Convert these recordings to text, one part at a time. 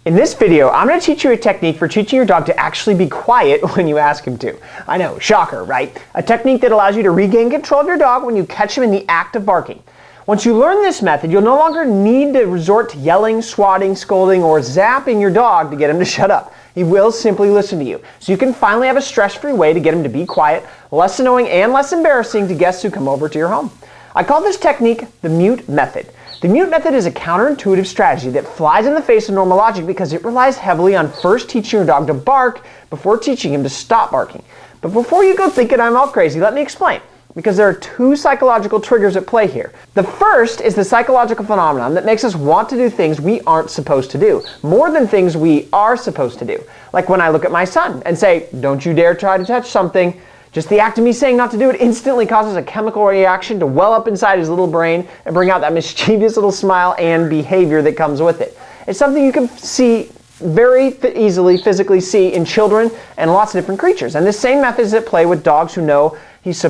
In this video, I'm going to teach you a technique for teaching your dog to actually be quiet when you ask him to. I know, shocker, right? A technique that allows you to regain control of your dog when you catch him in the act of barking. Once you learn this method, you'll no longer need to resort to yelling, swatting, scolding, or zapping your dog to get him to shut up. He will simply listen to you. So you can finally have a stress-free way to get him to be quiet, less annoying and less embarrassing to guests who come over to your home. I call this technique the mute method. The mute method is a counterintuitive strategy that flies in the face of normal logic because it relies heavily on first teaching your dog to bark before teaching him to stop barking. But before you go thinking I'm all crazy, let me explain. Because there are two psychological triggers at play here. The first is the psychological phenomenon that makes us want to do things we aren't supposed to do, more than things we are supposed to do. Like when I look at my son and say, "Don't you dare try to touch something." Just the act of me saying not to do it instantly causes a chemical reaction to well up inside his little brain and bring out that mischievous little smile and behavior that comes with it. It's something you can see very easily, physically see in children and lots of different creatures. And this same method is at play with dogs who know he's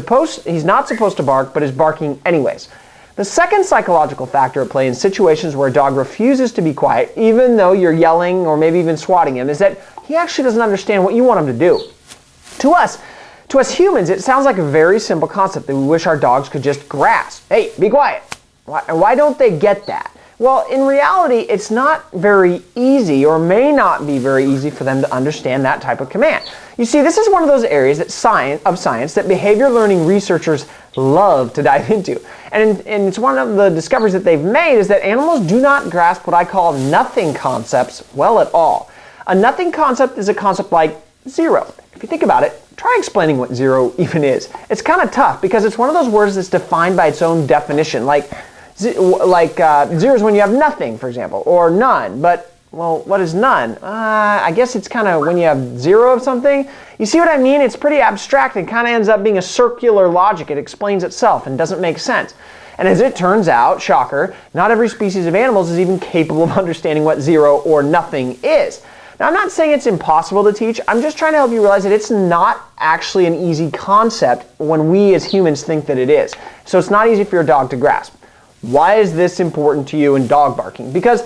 not supposed to bark, but is barking anyways. The second psychological factor at play in situations where a dog refuses to be quiet, even though you're yelling or maybe even swatting him, is that he actually doesn't understand what you want him to do. To us humans, it sounds like a very simple concept that we wish our dogs could just grasp. Hey, be quiet. Why don't they get that? Well, in reality, it's not very easy, or may not be very easy for them to understand that type of command. You see, this is one of those areas of science that behavior learning researchers love to dive into. And it's one of the discoveries that they've made is that animals do not grasp what I call nothing concepts well at all. A nothing concept is a concept like zero. If you think about it, try explaining what zero even is. It's kind of tough because it's one of those words that's defined by its own definition. Like zero is when you have nothing, for example, or none. But, well, what is none? I guess it's kind of when you have zero of something. You see what I mean? It's pretty abstract and kind of ends up being a circular logic. It explains itself and doesn't make sense. And as it turns out, shocker, not every species of animals is even capable of understanding what zero or nothing is. Now, I'm not saying it's impossible to teach. I'm just trying to help you realize that it's not actually an easy concept when we as humans think that it is. So it's not easy for your dog to grasp. Why is this important to you in dog barking? Because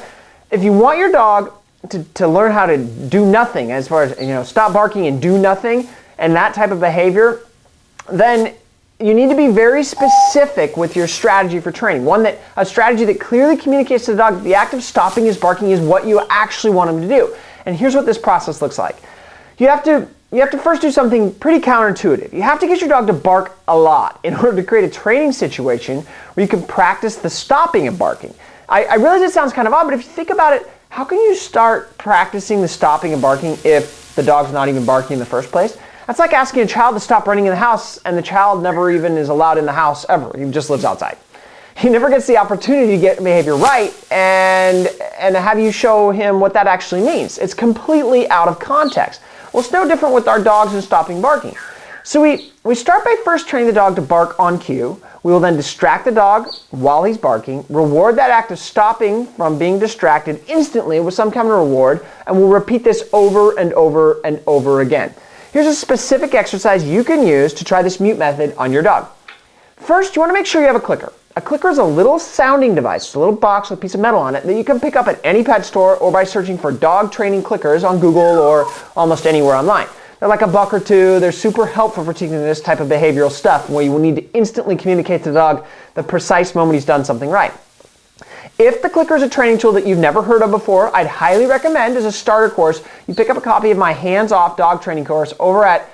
if you want your dog to learn how to do nothing, as far as, stop barking and do nothing, and that type of behavior, then you need to be very specific with your strategy for training. A strategy that clearly communicates to the dog that the act of stopping his barking is what you actually want him to do. And here's what this process looks like. You have to first do something pretty counterintuitive. You have to get your dog to bark a lot in order to create a training situation where you can practice the stopping of barking. I realize it sounds kind of odd, but if you think about it, how can you start practicing the stopping of barking if the dog's not even barking in the first place? That's like asking a child to stop running in the house and the child never even is allowed in the house ever. He just lives outside. He never gets the opportunity to get behavior right and have you show him what that actually means. It's completely out of context. Well, it's no different with our dogs and stopping barking. So we start by first training the dog to bark on cue. We will then distract the dog while he's barking, reward that act of stopping from being distracted instantly with some kind of reward, and we'll repeat this over and over and over again. Here's a specific exercise you can use to try this mute method on your dog. First, you want to make sure you have a clicker. A clicker is a little sounding device, it's a little box with a piece of metal on it that you can pick up at any pet store or by searching for dog training clickers on Google or almost anywhere online. They're like $1 or $2. They're super helpful for teaching this type of behavioral stuff where you will need to instantly communicate to the dog the precise moment he's done something right. If the clicker is a training tool that you've never heard of before, I'd highly recommend as a starter course, you pick up a copy of my hands-off dog training course over at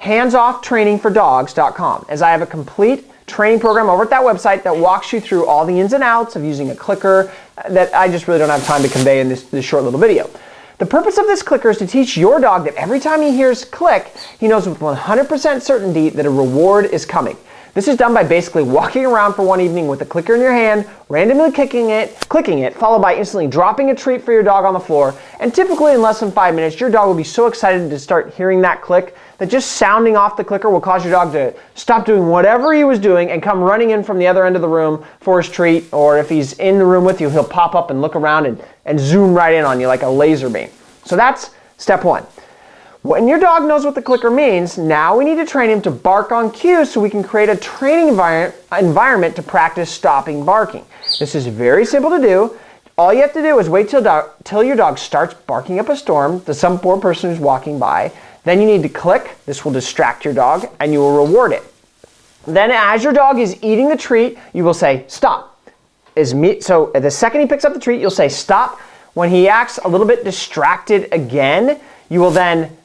handsofftrainingfordogs.com, as I have a complete training program over at that website that walks you through all the ins and outs of using a clicker that I just really don't have time to convey in this short little video. The purpose of this clicker is to teach your dog that every time he hears click, he knows with 100% certainty that a reward is coming. This is done by basically walking around for one evening with a clicker in your hand, randomly clicking it, followed by instantly dropping a treat for your dog on the floor, and typically in less than 5 minutes, your dog will be so excited to start hearing that click that just sounding off the clicker will cause your dog to stop doing whatever he was doing and come running in from the other end of the room for his treat, or if he's in the room with you, he'll pop up and look around and zoom right in on you like a laser beam. So that's step one. When your dog knows what the clicker means, now we need to train him to bark on cue so we can create a training environment to practice stopping barking. This is very simple to do. All you have to do is wait till your dog starts barking up a storm to some poor person who's walking by. Then you need to click. This will distract your dog, and you will reward it. Then as your dog is eating the treat, you will say, stop. So the second he picks up the treat, you'll say, stop. When he acts a little bit distracted again, you will then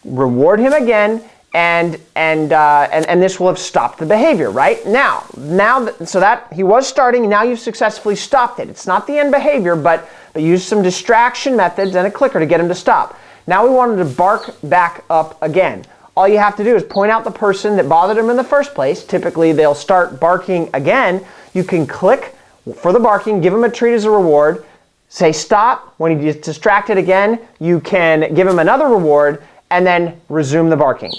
reward him again, and this will have stopped the behavior, right? So that he was starting, and now you've successfully stopped it. It's not the end behavior, but use some distraction methods and a clicker to get him to stop. Now we want him to bark back up again. All you have to do is point out the person that bothered him in the first place. Typically, they'll start barking again. You can click for the barking, give him a treat as a reward, say stop. When he gets distracted again, you can give him another reward, and then resume the barking.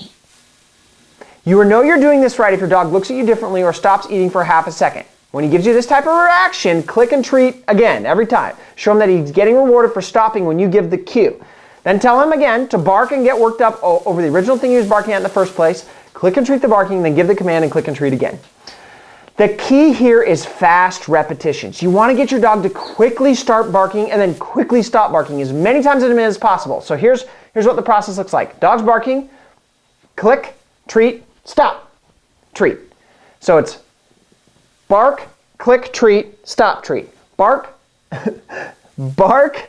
You will know you're doing this right if your dog looks at you differently or stops eating for half a second. When he gives you this type of reaction, click and treat again every time. Show him that he's getting rewarded for stopping when you give the cue. Then tell him again to bark and get worked up over the original thing he was barking at in the first place. Click and treat the barking, then give the command and click and treat again. The key here is fast repetitions. You want to get your dog to quickly start barking and then quickly stop barking as many times in a minute as possible. So here's what the process looks like. Dog's barking, click, treat, stop, treat. So it's bark, click, treat, stop, treat. Bark, bark,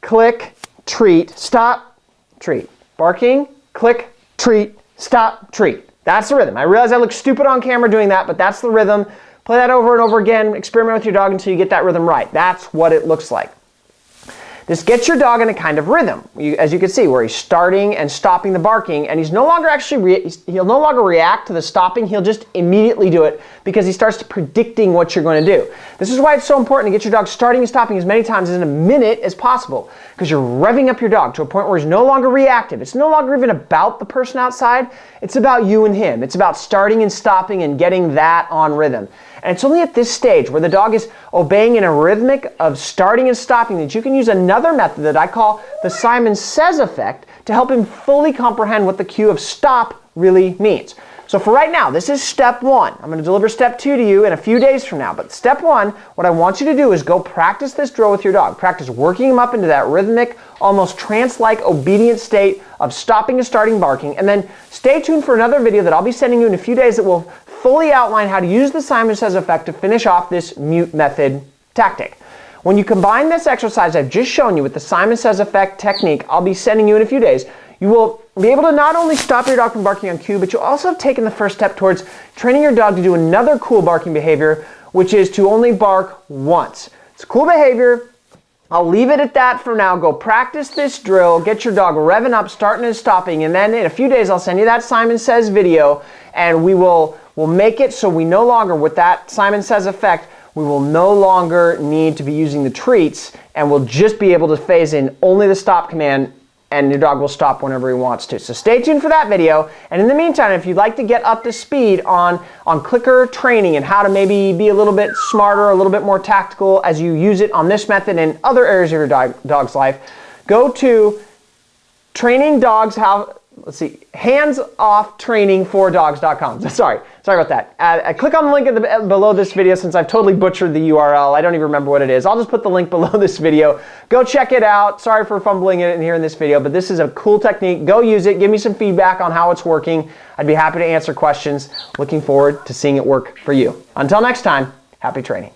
click, treat, stop, treat. Barking, click, treat, stop, treat. That's the rhythm. I realize I look stupid on camera doing that, but that's the rhythm. Play that over and over again. Experiment with your dog until you get that rhythm right. That's what it looks like. This gets your dog in a kind of rhythm, as you can see, where he's starting and stopping the barking, and he's no longer he'll no longer react to the stopping. He'll just immediately do it because he starts predicting what you're going to do. This is why it's so important to get your dog starting and stopping as many times in a minute as possible, because you're revving up your dog to a point where he's no longer reactive. It's no longer even about the person outside. It's about you and him. It's about starting and stopping and getting that on rhythm. And it's only at this stage where the dog is obeying in a rhythmic of starting and stopping that you can use another method that I call the Simon Says effect to help him fully comprehend what the cue of stop really means. So for right now, this is step one. I'm going to deliver step two to you in a few days from now. But step one, what I want you to do is go practice this drill with your dog. Practice working him up into that rhythmic, almost trance-like obedient state of stopping and starting barking. And then stay tuned for another video that I'll be sending you in a few days that will fully outline how to use the Simon Says effect to finish off this mute method tactic. When you combine this exercise I've just shown you with the Simon Says effect technique I'll be sending you in a few days, you will be able to not only stop your dog from barking on cue, but you'll also have taken the first step towards training your dog to do another cool barking behavior, which is to only bark once. It's a cool behavior. I'll leave it at that for now. Go practice this drill, get your dog revving up, starting and stopping, and then in a few days I'll send you that Simon Says video, and we'll make it so we no longer, with that Simon Says effect, we will no longer need to be using the treats, and we'll just be able to phase in only the stop command, and your dog will stop whenever he wants to. So stay tuned for that video. And in the meantime, if you'd like to get up to speed on clicker training and how to maybe be a little bit smarter, a little bit more tactical as you use it on this method and other areas of your dog's life, go to handsofftrainingfordogs.com. Sorry about that. Click on the link below this video since I've totally butchered the URL. I don't even remember what it is. I'll just put the link below this video. Go check it out. Sorry for fumbling it in here in this video, but this is a cool technique. Go use it. Give me some feedback on how it's working. I'd be happy to answer questions. Looking forward to seeing it work for you. Until next time, happy training.